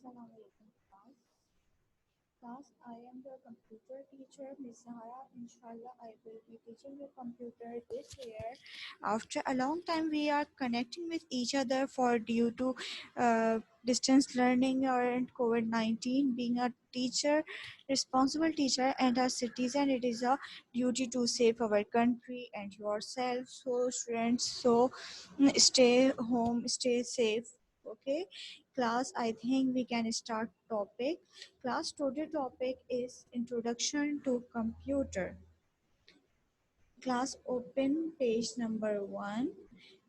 Assalamualaikum class. I am your computer teacher, Miss Zahara. Inshallah, I will be teaching you computer this year. After a long time, we are connecting with each other for due to distance learning or COVID-19. Being a teacher, responsible teacher, and a citizen, it is a duty to save our country and yourself. So, students, stay home, stay safe. Okay, class. I think we can start topic. Class today topic is introduction to computer. Class open page number 1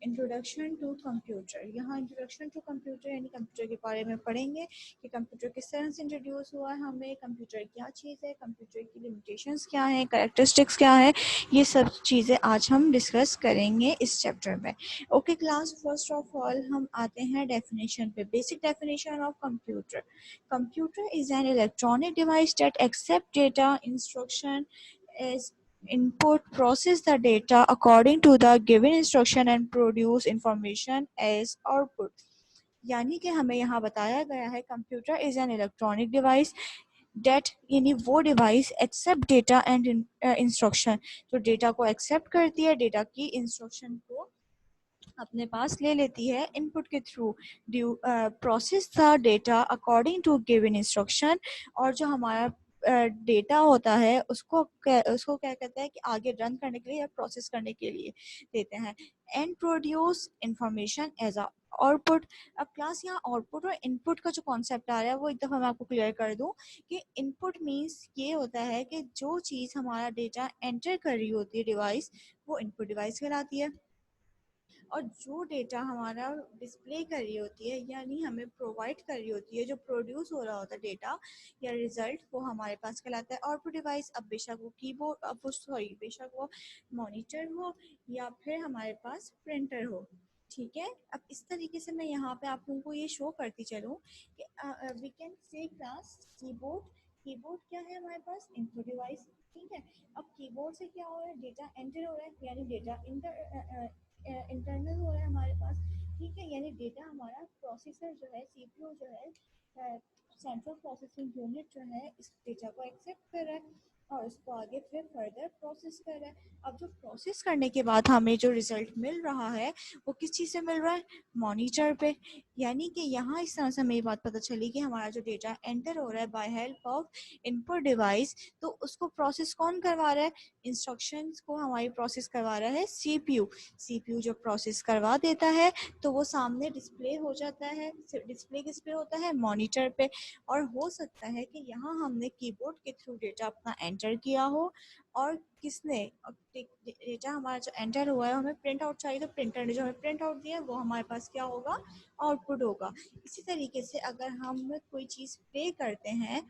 introduction to computer. यहाँ introduction to computer यानी computer के बारे में पढ़ेंगे कि computer किस तरह से इंट्रोड्यूस हुआ है, हमें कंप्यूटर क्या चीज़ है, कंप्यूटर की लिमिटेशंस क्या हैं, कैरेक्टरिस्टिक्स क्या है, ये सब चीज़ें आज हम डिस्कस करेंगे इस चैप्टर में। Okay class, first of all हम आते हैं डेफिनेशन पे। Basic definition of computer. Computer is an electronic device that accept data instruction is input, process the data according to the given instruction and produce information as output। यानी कि हमें यहाँ बताया गया है computer is an electronic device that यानी वो device accept data and instruction, जो डेटा को एक्सेप्ट करती है, डेटा की इंस्ट्रक्शन को अपने पास ले लेती है इनपुट के थ्रू, process the data according to given instruction, और जो हमारा डेटा होता है उसको क्या कहते हैं कि आगे रन करने के लिए या प्रोसेस करने के लिए देते हैं। And produce information as a output. अब क्लास यहाँ आउटपुट और इनपुट का जो कॉन्सेप्ट आ रहा है वो एक दफ़ा मैं आपको क्लियर कर दूं कि इनपुट मीन्स ये होता है कि जो चीज़ हमारा डेटा एंटर कर रही होती है डिवाइस, वो इनपुट डिवाइस कहलाती है, और जो डेटा हमारा डिस्प्ले कर रही होती है यानी हमें प्रोवाइड कर रही होती है, जो प्रोड्यूस हो रहा होता है डेटा या रिजल्ट, वो हमारे पास कहलाता है आउटपुट डिवाइस। अब बेशक वो कीबोर्ड, अब वो सॉरी बेशक वो मॉनिटर हो या फिर हमारे पास प्रिंटर हो। ठीक है, अब इस तरीके से मैं यहाँ पे आप लोगों को ये शो करती चलूँ कि we can say class keyboard. Keyboard क्या है हमारे पास? Input device. ठीक है, अब कीबोर्ड से क्या हो रहा है? डेटा एंटर हो रहा है यानी डेटा इंटरनल हो रहा है हमारे पास। ठीक है, यानी डेटा हमारा प्रोसेसर जो है, सीपीयू जो है, सेंट्रल प्रोसेसिंग यूनिट जो है, इस डेटा को एक्सेप्ट कर रहा है और उसको आगे फिर फर्दर प्रोसेस कर रहा है। अब जो प्रोसेस करने के बाद हमें जो रिजल्ट मिल रहा है वो किस चीज़ से मिल रहा है? मॉनिटर पे। यानी कि यहाँ इस तरह से हमें ये बात पता चली कि हमारा जो डेटा एंटर हो रहा है by help of input device, तो उसको प्रोसेस कौन करवा रहा है? इंस्ट्रक्शंस को हमारी प्रोसेस करवा रहा है सीपीयू। सीपीयू जो प्रोसेस करवा देता है तो वो सामने डिस्प्ले हो जाता है। डिस्प्ले किस पे होता है? मॉनिटर पे। और हो सकता है कि यहाँ हमने कीबोर्ड के थ्रू डेटा अपना एंटर किया हो और किसने डेटा हमारा जो एंटर हुआ है हमें प्रिंट आउट चाहिए, तो प्रिंटर ने जो हमें प्रिंट आउट दिया है वो हमारे पास क्या होगा? आउटपुट होगा। इसी तरीके से अगर हम कोई चीज़ प्ले करते हैं,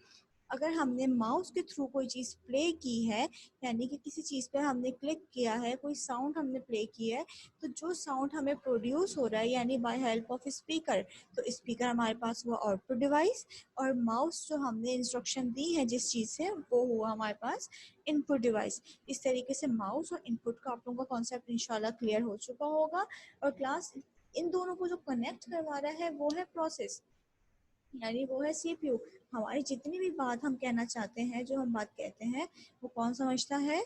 अगर हमने माउस के थ्रू कोई चीज़ प्ले की है यानी कि किसी चीज़ पे हमने क्लिक किया है, कोई साउंड हमने प्ले किया है, तो जो साउंड हमें प्रोड्यूस हो रहा है यानी बाय हेल्प ऑफ स्पीकर, तो स्पीकर हमारे पास हुआ आउटपुट डिवाइस, और माउस जो हमने इंस्ट्रक्शन दी है जिस चीज़ से, वो हुआ हमारे पास इनपुट डिवाइस। इस तरीके से माउस और इनपुट का आप लोगों का कॉन्सेप्ट इंशाल्लाह क्लियर हो चुका होगा। और क्लास इन दोनों को जो कनेक्ट करवा रहा है वो है प्रोसेस, यानी वो है सीपीयू। हमारी जितनी भी बात हम कहना चाहते हैं, जो हम बात कहते हैं, वो कौन समझता है?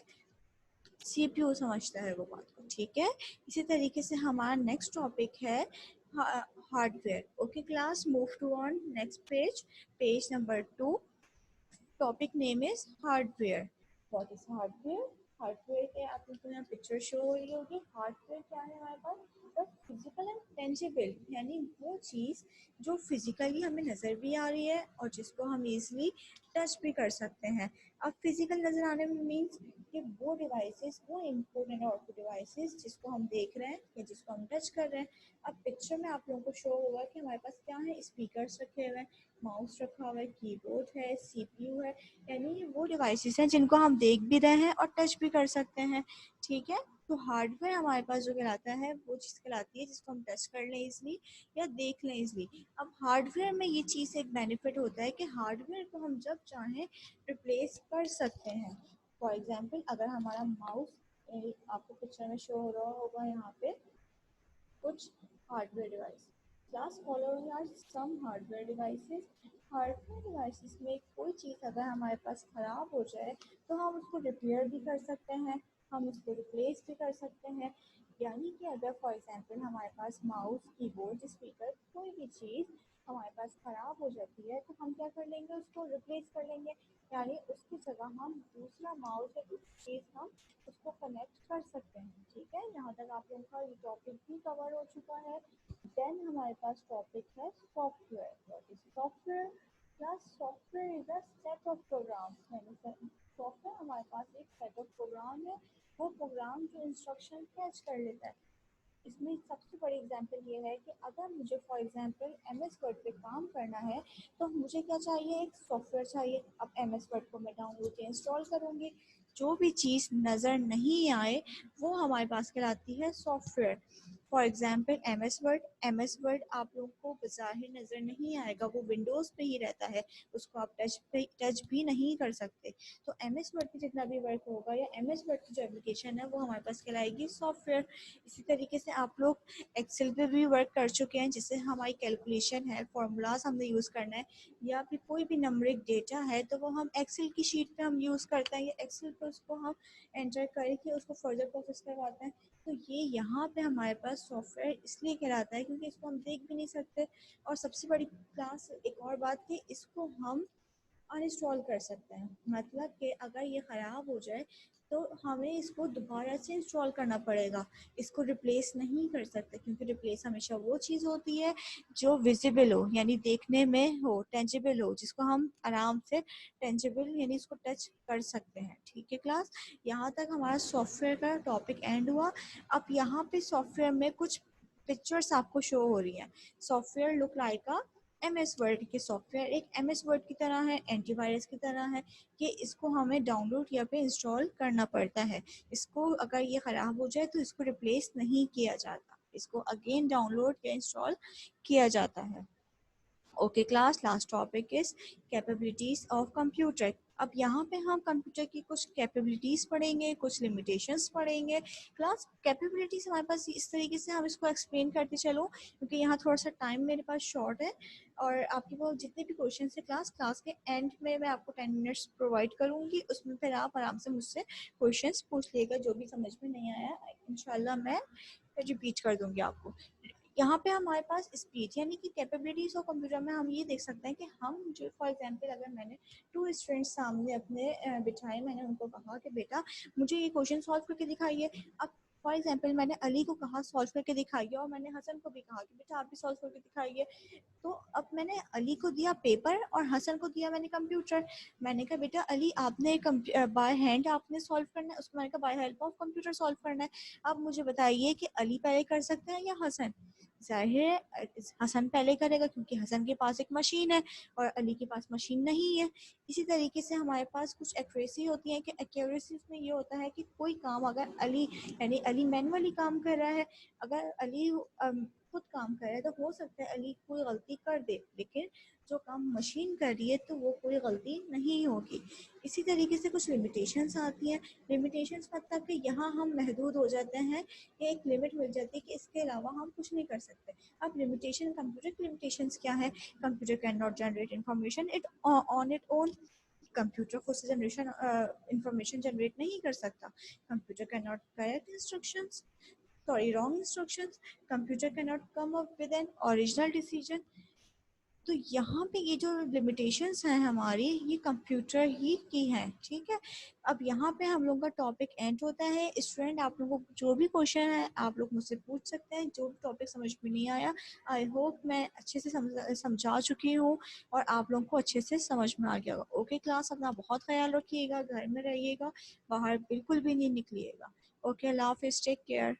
सीपीयू समझता है वो बात को। ठीक है, इसी तरीके से हमारा नेक्स्ट टॉपिक है hardware. Okay class, move to on next page, page number 2। Topic name is hardware. What is hardware? Hardware के आपको तो यहाँ पिक्चर शो हो रही होगी। हार्डवेयर क्या है हमारे पास? द फिजिकल एंड टेंजिबल, यानी वो चीज़ जो फिजिकली हमें नज़र भी आ रही है और जिसको हम इजीली टच भी कर सकते हैं। अब फिजिकल नज़र आने में मीन्स कि वो डिवाइसेस, वो इनपुट एंड आउटपुट डिवाइसेस जिसको हम देख रहे हैं या जिसको हम टच कर रहे हैं। अब पिक्चर में आप लोगों को शो होगा कि हमारे पास क्या है? स्पीकर्स रखे हुए हैं, माउस रखा हुआ है, कीबोर्ड है, सीपीयू है, यानी वो डिवाइसेस हैं जिनको हम देख भी रहे हैं और टच भी कर सकते हैं। ठीक है, तो हार्डवेयर हमारे पास जो कहलाता है वो चीज़ कहलाती है जिसको हम टच कर लें इजली या देख लें इजली। अब हार्डवेयर में ये चीज़ एक बेनिफिट होता है कि हार्डवेयर को हम जब चाहें रिप्लेस कर सकते हैं। फॉर एग्जांपल, अगर हमारा माउस, आपको पिक्चर में शो हो रहा होगा यहाँ पे कुछ hardware device, class following are some hardware devices. Hardware devices में कोई चीज़ अगर हमारे पास ख़राब हो जाए तो हम उसको रिपेयर भी कर सकते हैं, हम उसको रिप्लेस भी कर सकते हैं। यानी कि अगर फॉर एग्जांपल हमारे पास माउस, कीबोर्ड, स्पीकर, कोई भी चीज़ हमारे पास ख़राब हो जाती है तो हम क्या कर लेंगे, उसको रिप्लेस कर लेंगे। यानी उसकी जगह हम दूसरा माउस या दूसरी चीज़ हम उसको कनेक्ट कर सकते हैं। ठीक है, यहाँ तक आप लोगों का ये टॉपिक भी कवर हो चुका है। देन हमारे पास टॉपिक है software. What is software? Class software is a set of program. यानी सॉफ्टवेयर हमारे पास एक सेट ऑफ प्रोग्राम है, वो प्रोग्राम जो इंस्ट्रक्शन कैच कर लेता है। इसमें सबसे बड़ी एग्जांपल ये है कि अगर मुझे for example M S Word पे काम करना है तो मुझे क्या चाहिए, एक सॉफ्टवेयर चाहिए। अब एम एस वर्ड को मैं डाउनलोड या इंस्टॉल करूँगी, जो भी चीज़ नज़र नहीं आए वो हमारे पास कहलाती है software. For example M S Word आप लोगों को बाज़ाहिर नज़र नहीं आएगा, वो विंडोज़ पे ही रहता है, उसको आप टच भी नहीं कर सकते। तो एम एस वर्ड की जितना भी वर्क होगा या एम एस वर्ड की जो एप्लीकेशन है वो हमारे पास कहलाएगी सॉफ्टवेयर। इसी तरीके से आप लोग एक्सेल पे भी वर्क कर चुके हैं, जिससे हमारी कैलकुलेशन है, फॉर्मूलाज हमने यूज़ करना है, या फिर कोई भी नंबरिक डेटा है तो वो हम एक्सेल की शीट पे हम यूज़ करते हैं, या एक्सेल पे उसको हम एंटर करके उसको फर्दर प्रोसेस करवाते हैं। तो ये यहाँ पे हमारे पास सॉफ्टवेयर इसलिए कहलाता है क्योंकि इसको हम देख भी नहीं सकते। और सबसे बड़ी क्लास एक और बात कि इसको हम अनइंस्टॉल कर सकते हैं। मतलब कि अगर ये ख़राब हो जाए तो हमें इसको दोबारा से इंस्टॉल करना पड़ेगा, इसको रिप्लेस नहीं कर सकते, क्योंकि रिप्लेस हमेशा वो चीज़ होती है जो विजिबल हो, यानी देखने में हो, टेंजिबल हो, जिसको हम आराम से टेंजिबल यानी इसको टच कर सकते हैं। ठीक है क्लास, यहाँ तक हमारा सॉफ्टवेयर का टॉपिक एंड हुआ। अब यहाँ पे सॉफ्टवेयर में कुछ पिक्चर्स आपको शो हो रही हैं। Software look like a M S Word के सॉफ्टवेयर एक एम एस वर्ड की तरह है, एंटीवायरस की तरह है, कि इसको हमें डाउनलोड या पे इंस्टॉल करना पड़ता है। इसको अगर ये ख़राब हो जाए तो इसको रिप्लेस नहीं किया जाता, इसको अगेन डाउनलोड या इंस्टॉल किया जाता है। Okay class, last topic is capabilities of computer. अब यहाँ पे हम कंप्यूटर की कुछ कैपेबिलिटीज़ पढ़ेंगे, कुछ लिमिटेशंस पढ़ेंगे। क्लास कैपेबिलिटीज़ हमारे पास इस तरीके से हम इसको एक्सप्लेन करते चलो, क्योंकि यहाँ थोड़ा सा टाइम मेरे पास शॉर्ट है, और आपके पास जितने भी क्वेश्चन है क्लास के एंड में मैं आपको 10 मिनट्स प्रोवाइड करूँगी, उसमें फिर आप आराम से मुझसे क्वेश्चन पूछ लेगा, जो भी समझ में नहीं आया इंशाल्लाह मैं रिपीट कर दूँगी आपको। यहाँ पे हमारे पास स्पीड यानी कि कैपेबिलिटीज ऑफ कंप्यूटर में हम ये देख सकते हैं कि हम जो फॉर एग्जांपल अगर मैंने 2 स्टूडेंट्स सामने अपने बिठाए, मैंने उनको कहा कि बेटा मुझे ये क्वेश्चन सॉल्व करके दिखाइए। अब फॉर एग्जांपल मैंने अली को कहा सॉल्व करके दिखाइए, और मैंने हसन को भी कहा कि बेटा आप भी सॉल्व करके दिखाइए। तो अब मैंने अली को दिया पेपर और हसन को दिया मैंने कंप्यूटर। मैंने कहा बेटा अली आपने बाय हैंड आपने सॉल्व करना है, उसको मैंने कहा by help of computer solve करना है। अब मुझे बताइए कि अली पहले कर सकते हैं या हसन? ज़ाहिर है हसन पहले करेगा, क्योंकि हसन के पास एक मशीन है और अली के पास मशीन नहीं है। इसी तरीके से हमारे पास कुछ एक्यूरेसी होती है कि एक्यूरेसी में ये होता है कि कोई काम अगर अली यानी अली मैनुअली काम कर रहा है, अगर अली खुद काम कर रहा है तो हो सकता है अली कोई गलती कर दे, लेकिन जो काम मशीन कर रही है तो वो कोई गलती नहीं होगी। इसी तरीके से कुछ लिमिटेशंस आती हैं। लिमिटेशंस मतलब कि यहाँ हम महदूद हो जाते हैं, एक लिमिट मिल जाती है कि इसके अलावा हम कुछ नहीं कर सकते। अब लिमिटेशन, कंप्यूटर की लिमिटेशंस क्या है? Computer can not generate information it on it own. Computer खुद से जनरेशन इंफॉर्मेशन जनरेट नहीं कर सकता। Computer can not correct instructions, sorry wrong instructions. Computer can not come up with an original decision. तो यहाँ पे ये जो लिमिटेशंस हैं हमारी, ये कंप्यूटर ही की हैं। ठीक है, अब यहाँ पे हम लोग का टॉपिक एंड होता है। स्टूडेंट आप लोगों को जो भी क्वेश्चन है आप लोग मुझसे पूछ सकते हैं, जो भी टॉपिक समझ में नहीं आया आई होप मैं अच्छे से समझा चुकी हूँ और आप लोगों को अच्छे से समझ में आ गया होगा। ओके क्लास, अपना बहुत ख्याल रखिएगा, घर में रहिएगा, बाहर बिल्कुल भी नहीं निकलिएगा। ओके, अल्लाह हाफिज़, टेक केयर।